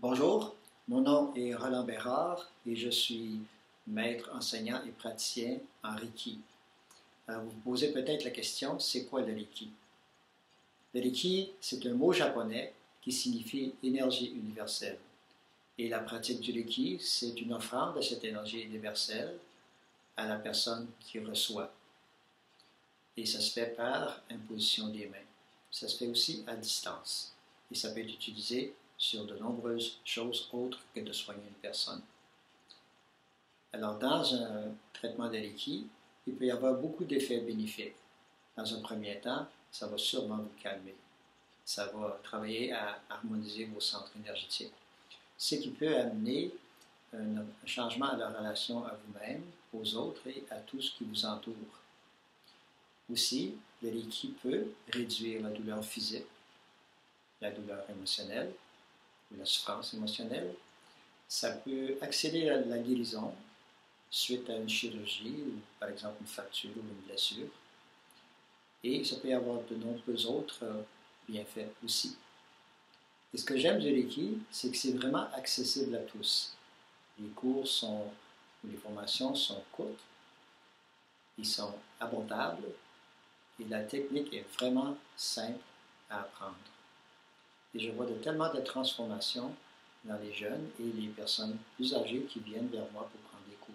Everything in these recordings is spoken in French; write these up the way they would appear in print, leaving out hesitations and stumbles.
Bonjour, mon nom est Roland Bérard et je suis maître, enseignant et praticien en Reiki. Vous vous posez peut-être la question, c'est quoi le Reiki? Le Reiki, c'est un mot japonais qui signifie énergie universelle. Et la pratique du Reiki, c'est une offrande de cette énergie universelle à la personne qui reçoit. Et ça se fait par imposition des mains. Ça se fait aussi à distance. Et ça peut être utilisé sur de nombreuses choses autres que de soigner une personne. Alors, dans un traitement de Reiki, il peut y avoir beaucoup d'effets bénéfiques. Dans un premier temps, ça va sûrement vous calmer. Ça va travailler à harmoniser vos centres énergétiques. Ce qui peut amener un changement à la relation à vous-même, aux autres et à tout ce qui vous entoure. Aussi, le Reiki peut réduire la douleur physique, la douleur émotionnelle, ou la souffrance émotionnelle. Ça peut accélérer la guérison suite à une chirurgie ou par exemple une fracture ou une blessure. Et ça peut y avoir de nombreux autres bienfaits aussi. Et ce que j'aime du Reiki, c'est que c'est vraiment accessible à tous. Les cours les formations sont courtes, ils sont abordables et la technique est vraiment simple à apprendre. Et je vois tellement de transformations dans les jeunes et les personnes plus âgées qui viennent vers moi pour prendre des cours.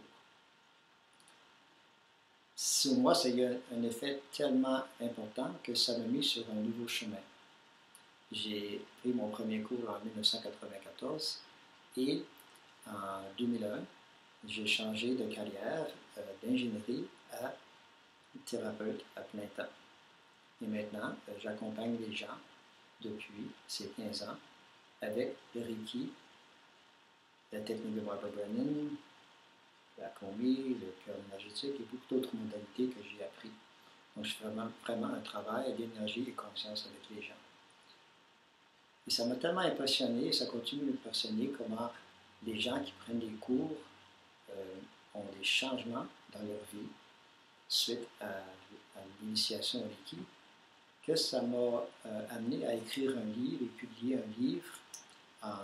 Sur moi, ça a eu un effet tellement important que ça m'a mis sur un nouveau chemin. J'ai pris mon premier cours en 1994 et en 2001, j'ai changé de carrière d'ingénierie à thérapeute à plein temps. Et maintenant, j'accompagne les gens depuis ces 15 ans avec le Reiki, la technique de Barbara Brennan, la combi, le cœur énergétique et beaucoup d'autres modalités que j'ai appris. Donc, je fais vraiment un travail d'énergie et conscience avec les gens. Et ça m'a tellement impressionné, et ça continue de m'impressionner comment les gens qui prennent des cours ont des changements dans leur vie suite à l'initiation au Reiki, que ça m'a amené à écrire un livre et publier un livre en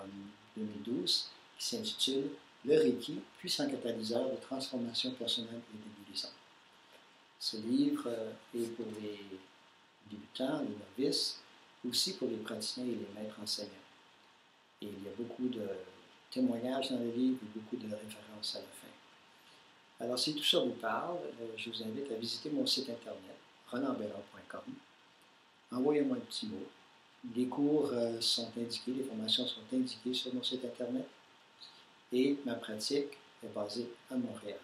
2012 qui s'intitule Le Reiki, puissant catalyseur de transformation personnelle et de guérison. Ce livre est pour les débutants, les novices, aussi pour les praticiens et les maîtres enseignants. Et il y a beaucoup de témoignages dans le livre et beaucoup de références à la fin. Alors, si tout ça vous parle, je vous invite à visiter mon site internet, rolandbérard.com. Envoyez-moi un petit mot. Les cours sont indiqués, les formations sont indiquées sur mon site internet et ma pratique est basée à Montréal.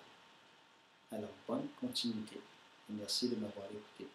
Alors, bonne continuité et merci de m'avoir écouté.